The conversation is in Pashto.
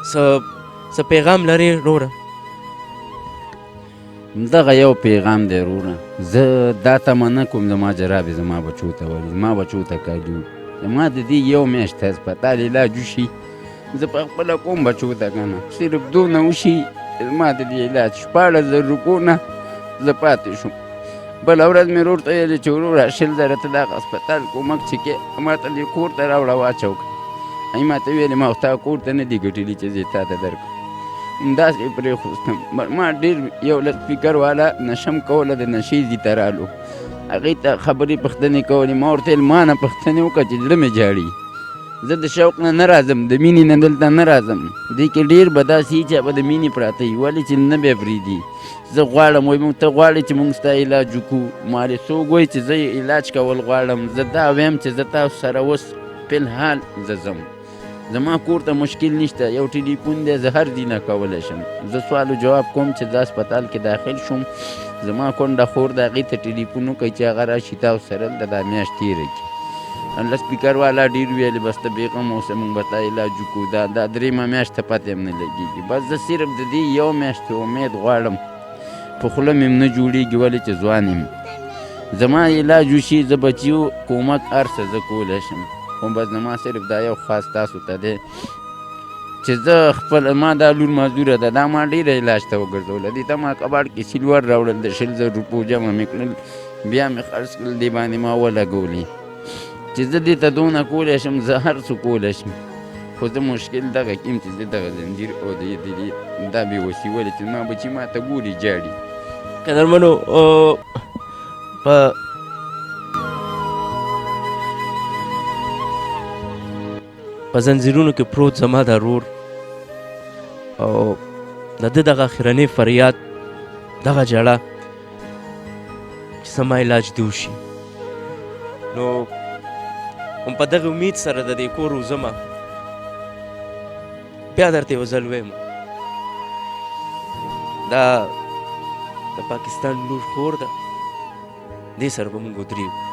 څه پیغام لرې وروره؟ دغه یو پیغام دی وروره، زه دا تمه نه کوم زما جرابې زما بچو ته ولي، زما بچو ته کالي زما د دې یو میاشت هسپتال علاج وشي، زه په خپله کوم بچو ته که نه، صرف دونه وشي زما د دې علاج 16,000 روپو نه زه پاتې شوم. بله ورځ مې ورور ته ویلې چې وروره 20,000 ته دغه هسپتال کومک چې کې ما ته دې کور ته راوړه واچو که. هغې ما ته ویلې ما خو تا کور ته نه دي ګټلي چې زه تا ته درکړم. همداسې یې پرېښوستم. ما ډېر یو لس سپیکر والا نشه م کوله، د نشې ځي ته رالو، هغې ته خبرې پوښتنې کولې. ما ورته ویل ما نه پوښتنې وکړه چې زړه مې جاړي، زه د شوق نه راځم، د مینې نه دلته نه راځم. دې کې ډېر به داسې وي چې به د مینې پراته وي، ولې چې نه بیا پرېږدي. زه غواړم وایي مونږ ته غواړې چې مونږ ستا علاج وکړو، مالې څوک وایي چې زه علاج کول غواړم. زه دا ویم چې زه تاسو سره اوس فلحال زه ځم، زما کور ته مشکل نشته، یو ټلیفون دی زه هر ځای نه کولی شم. زه سوال و جواب کوم چې زه هسپتال کې داخل شوم، زما کونډه خور د هغې ته ټلیفون وکړئ چې هغه راشي تاسو سره دلته دا میاشت تېره کړي. الله سپیکر والا ډېر ویلې بس ته بېغمه اوسه، مونږ به تا علاج وکړو. دا درېیمه میاشت ته پته هم نه لګېږي. بس زه صرف د دې یو میاشت امید غواړم، په خوله مې هم نه جوړېږي ولې چې ځوان یم. زما علاج وشي، زه بچیو کومک هر څه زه کولی شم، خو بس زما صرف دا یو خاص تاسو ته دی چې زه خپل ما دا لور معذوره ده، دا ما ډېره علاج ته وګرځوله، دې ته ما کباړ کې سیلور راوړل، د 20,000 روپو جمع مې کړل، بیا مې خرڅ کړل، دې باندې ما ولګولې چې زه دې ته دونه کولی شم، زه هر څه کولی شم. خو زه مشکل دغه کیم چې زه دغه زنځیر او دا بېوسي ولې چې زما بچي ما ته ګوري جاړي. قدرمنو په زنځیرونو کې پروت زما دا رور، او د ده دغه اخرنی فریاد، دغه ژړه چې زما علاج دې وشي. نو هم په دغه امید سره د دې کور وځمه، بیا درته یو ځل ویم دا د پاکستان لور خور ده، دې سره به مونږ ودرېږو.